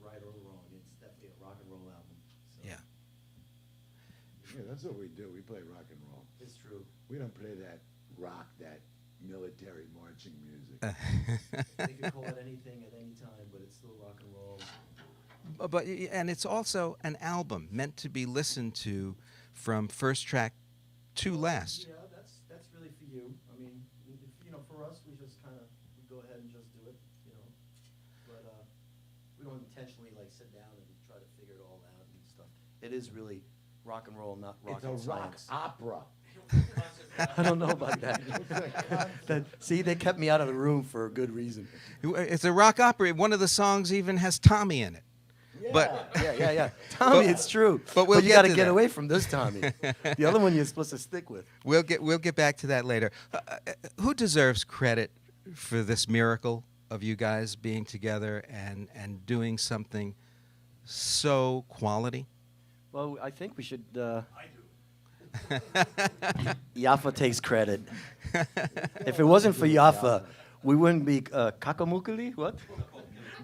right or wrong. It's definitely a rock and roll album. So. Yeah. Yeah, that's what we do. We play rock and roll. It's true. We don't play that rock, that military marching music. They can call it anything at any time, but it's still rock and roll. And it's also an album meant to be listened to from first track to last. Yeah, that's really for you. I mean, if, for us, we just kind of go ahead and just do it, But we don't intentionally like sit down and try to figure it all out and stuff. It is really rock and roll, not rock and It's a rock science. opera. I don't know about that. See, they kept me out of the room for a good reason. It's a rock opera. One of the songs even has Tommy in it. Yeah. But Yeah. Tommy, it's true. But we'll you get got to to get that. away from this Tommy. The other one you're supposed to stick with. we'll get back to that later. Who deserves credit for this miracle of you guys being together and doing something so quality? Well, I think we should. I do. Yafo takes credit. If it wasn't for Yafo, we wouldn't be kakamukali. What?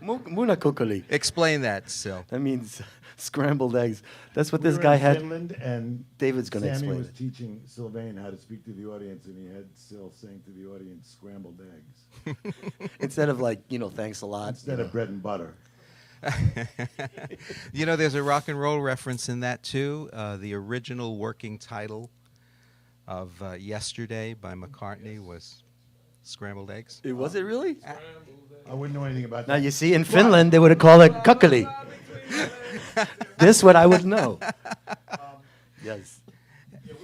Munakukali. Explain that, Sil. That means scrambled eggs. That's what We this were guy in had. Finland, and David's going to Sammy explain was it. teaching Sylvain how to speak to the audience, and he had Syl saying to the audience, scrambled eggs, Instead of thanks a lot. instead of bread and butter. There's a rock and roll reference in that too. The original working title of Yesterday by McCartney was Scrambled Eggs. Was it really? I wouldn't know anything about Now that. you see, in Finland they would have called it kukali. This what I would know. Yes.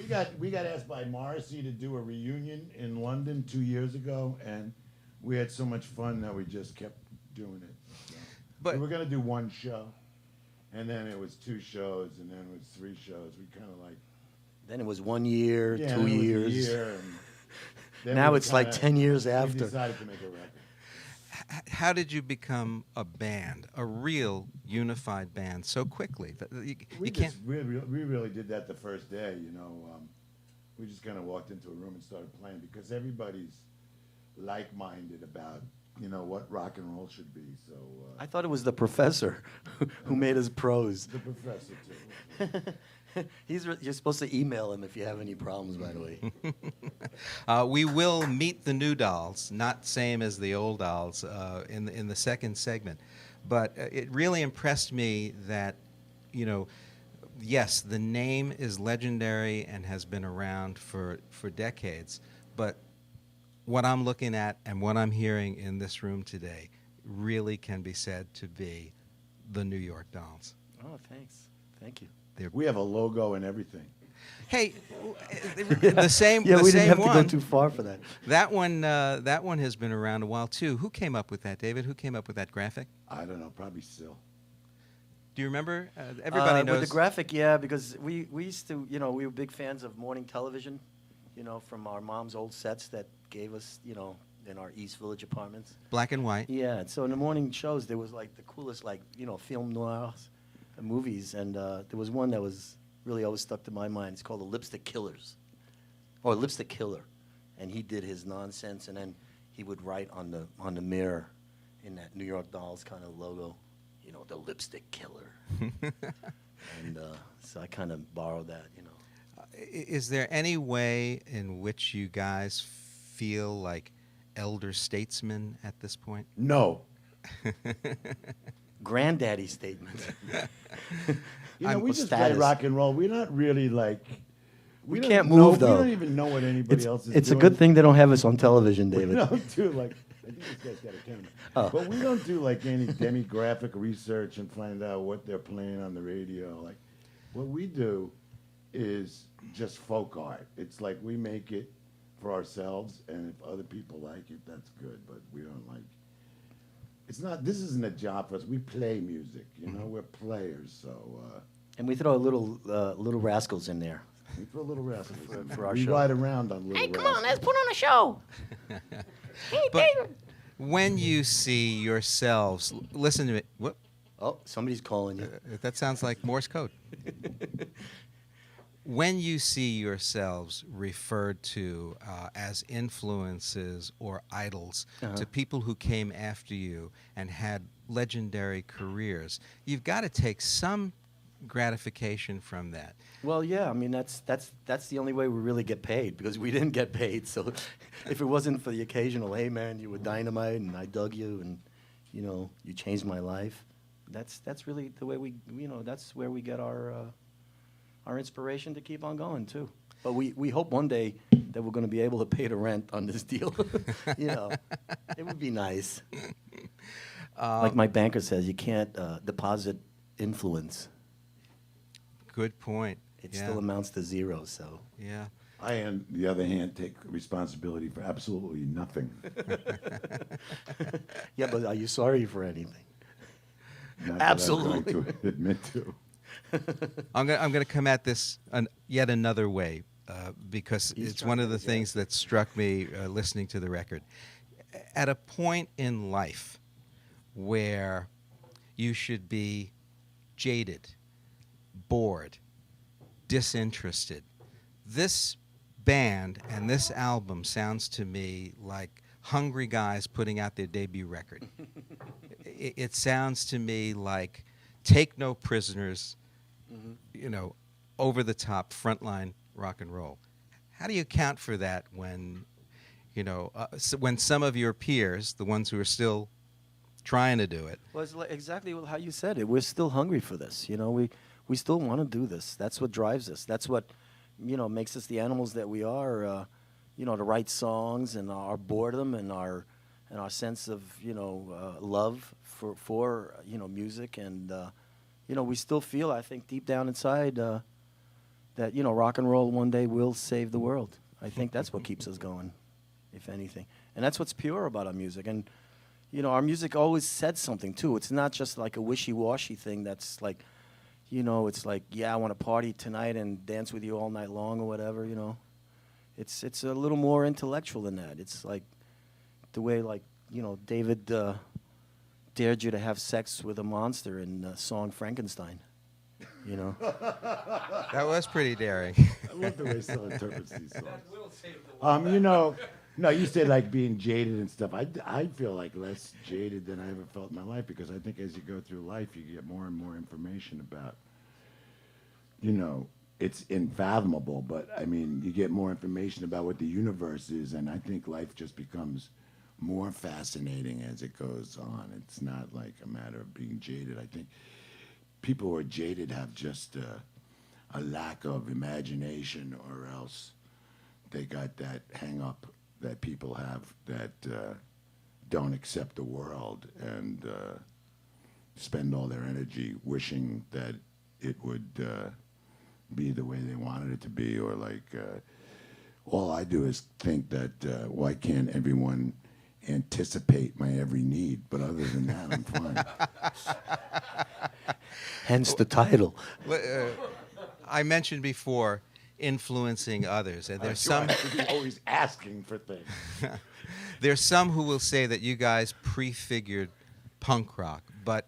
Yeah, we got asked by Morrissey to do a reunion in London 2 years ago, and we had so much fun that we just kept doing it. So. But- We were gonna do one show, and then it was 2 shows, and then it was 3 shows. We kind of like Then it was 1 year, yeah, 2 then it was a years. year, and then Now we it's like kinda- 10 years We after. decided to make a record. How did you become a band, a real unified band, so quickly? We You can't. just we really did that the first day. We just kind of walked into a room and started playing because everybody's like-minded about what rock and roll should be. So I thought it was the professor who made us pros. the professor too. You're supposed to email him if you have any problems, by the way. We will meet the new dolls, not same as the old dolls, in the second segment. But it really impressed me that, yes, the name is legendary and has been around for decades. But what I'm looking at and what I'm hearing in this room today really can be said to be the New York Dolls. Oh, thanks. Thank you. We have a logo and everything. Hey, the same. Yeah, the we same didn't have one. to go too far for that. That one has been around a while too. Who came up with that, David? Who came up with that graphic? I don't know, probably Syl. Do you remember? Everybody knows. With the graphic, yeah, because we used to, we were big fans of morning television, from our mom's old sets that gave us, in our East Village apartments. Black and white. Yeah, and so in the morning shows, there was like the coolest, film noirs, movies, and there was one that was really always stuck to my mind. It's called The Lipstick Killers, or Lipstick Killer, and he did his nonsense, and then he would write on the mirror in that New York Dolls kind of logo, the Lipstick Killer, and so I kind of borrowed that, Is there any way in which you guys feel like elder statesmen at this point? No. Granddaddy statement. We just play rock and roll. We're not really like. We don't can't know- move, though. We don't even know what anybody else is It's a doing. good thing they don't have us on television, We David. don't do like. I think this guy's got a camera. Oh. But we don't do like any demographic research and find out what they're playing on the radio. Like, what we do is just folk art. It's like we make it for ourselves, and if other people like it, that's good. But we don't like. It's not. This isn't a job for us. We play music. We're players. So And we throw a little rascals in there. we throw little rascals. in there. for our we show. ride around on little. Hey, come rascals. on, let's put on a show. Hey, But David. when you see yourselves, listen to me. What? Oh, somebody's calling you. That sounds like Morse code. when you see yourselves referred to as influences or idols to people who came after you and had legendary careers, you've got to take some gratification from that. Well, yeah, I mean that's the only way we really get paid, because we didn't get paid. So if it wasn't for the occasional, hey man, you were dynamite and I dug you and you changed my life, that's really the way that's where we get our inspiration to keep on going too. But we hope one day that we're going to be able to pay the rent on this deal. It would be nice. Like my banker says, you can't deposit influence. Good point. It still amounts to zero, so. Yeah. I, on the other hand, take responsibility for absolutely nothing. Yeah, but are you sorry for anything? Not Absolutely. That I'm going to admit to. I'm going to come at this yet another way because it's one of the things that struck me listening to the record. At a point in life where you should be jaded, bored, disinterested, this band and this album sounds to me like hungry guys putting out their debut record. It sounds to me like take no prisoners, over the top frontline rock and roll. How do you account for that when, when some of your peers, the ones who are still trying to do it? Well, it's exactly how you said it. We're still hungry for this. We still want to do this. That's what drives us. That's what, makes us the animals that we are. To write songs and our boredom and our sense of love for music, and we still feel, I think, deep down inside that rock and roll one day will save the world. I think that's what keeps us going, if anything, and that's what's pure about our music. And our music always said something too. It's not just like a wishy-washy thing that's like, it's like, yeah, I want to party tonight and dance with you all night long or whatever. It's a little more intellectual than that. It's like the way, like, David dared you to have sex with a monster in the song Frankenstein. That was pretty daring. I love the way Phil interprets these songs. No, you say like being jaded and stuff. I feel like less jaded than I ever felt in my life, because I think as you go through life, you get more and more information about, it's unfathomable, but I mean, you get more information about what the universe is, and I think life just becomes more fascinating as it goes on. It's not like a matter of being jaded. I think people who are jaded have just a lack of imagination, or else they got that hang up that people have that don't accept the world and spend all their energy wishing that it would be the way they wanted it to be, or like all I do is think that why can't everyone anticipate my every need? But other than that, I'm fine. Hence the title. I mentioned before influencing others, and there's some always asking for things. there's some who will say that you guys prefigured punk rock, but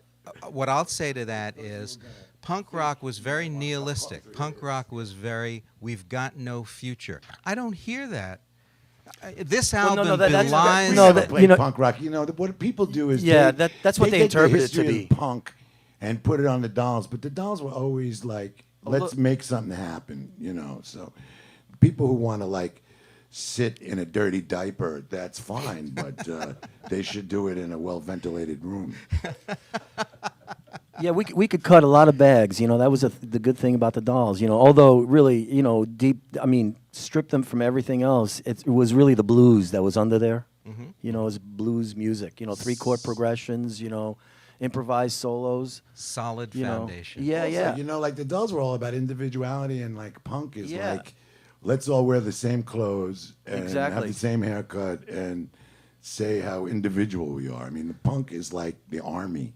what I'll say to that is punk rock was very nihilistic. Punk rock was very, we've got no future. I don't hear that. This album belies... Punk rock. What people do is that's what they interpret it to take the history be. of punk and put it on the Dolls, but the Dolls were always like, let's make something happen, So people who want to like sit in a dirty diaper, that's fine, but they should do it in a well-ventilated room. Yeah, we could cut a lot of bags. That was the good thing about the Dolls. Although really, deep. I mean, strip them from everything else. It was really the blues that was under there. Mm-hmm. It was blues music. 3-chord progressions. Improvised solos. Solid foundation. Yeah, also, yeah. Like the Dolls were all about individuality, and like punk is like, let's all wear the same clothes and have the same haircut and say how individual we are. I mean, the punk is like the army.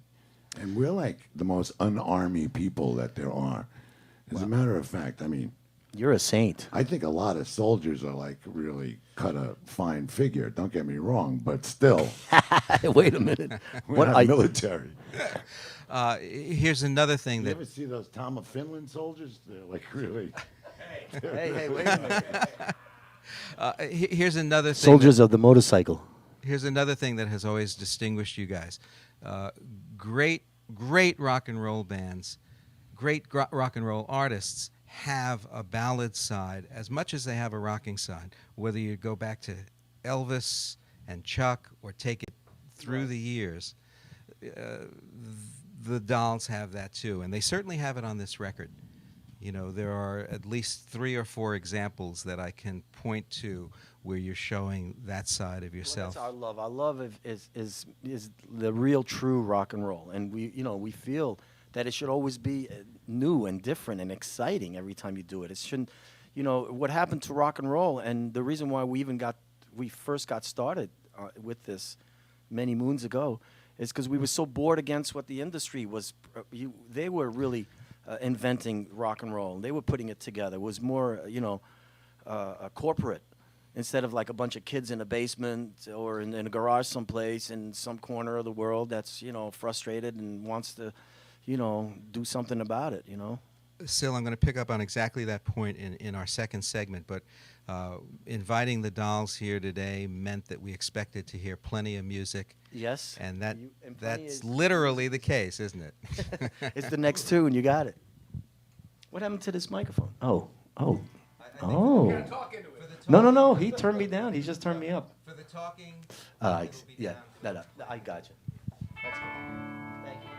And we're like the most un-army people that there are. As a matter of fact, I mean... You're a saint. I think a lot of soldiers are like really cut a fine figure. Don't get me wrong, but still. Wait a minute. We're not military. Here's another thing You that... ever see those Tom of Finland soldiers? They're like really... Hey, wait a minute. Here's another thing. Soldiers of the motorcycle. Here's another thing that has always distinguished you guys. Great rock and roll bands, rock and roll artists have a ballad side as much as they have a rocking side. Whether you go back to Elvis and Chuck or take it through the years, the Dolls have that too, and they certainly have it on this record. You know, there are at least 3 or 4 examples that I can point to where you're showing that side of yourself. Well, that's our love. Our love is the real, true rock and roll, and we feel that it should always be new and different and exciting every time you do it. It shouldn't, what happened to rock and roll, and the reason why we first got started with this many moons ago, is because we were so bored against what the industry was. They were really inventing rock and roll. They were putting it together. It was more, corporate, instead of like a bunch of kids in a basement or in a garage someplace in some corner of the world that's, frustrated and wants to, do something about it, Syl, I'm going to pick up on exactly that point in our second segment, but inviting the Dolls here today meant that we expected to hear plenty of music. Yes. And plenty that's is- literally the case, isn't it? It's the next tune. You got it. What happened to this microphone? Oh. You gotta talk into it. No. He turned me down. He just turned me up. For the talking, Yeah. No. I got you. That's good. Thank you.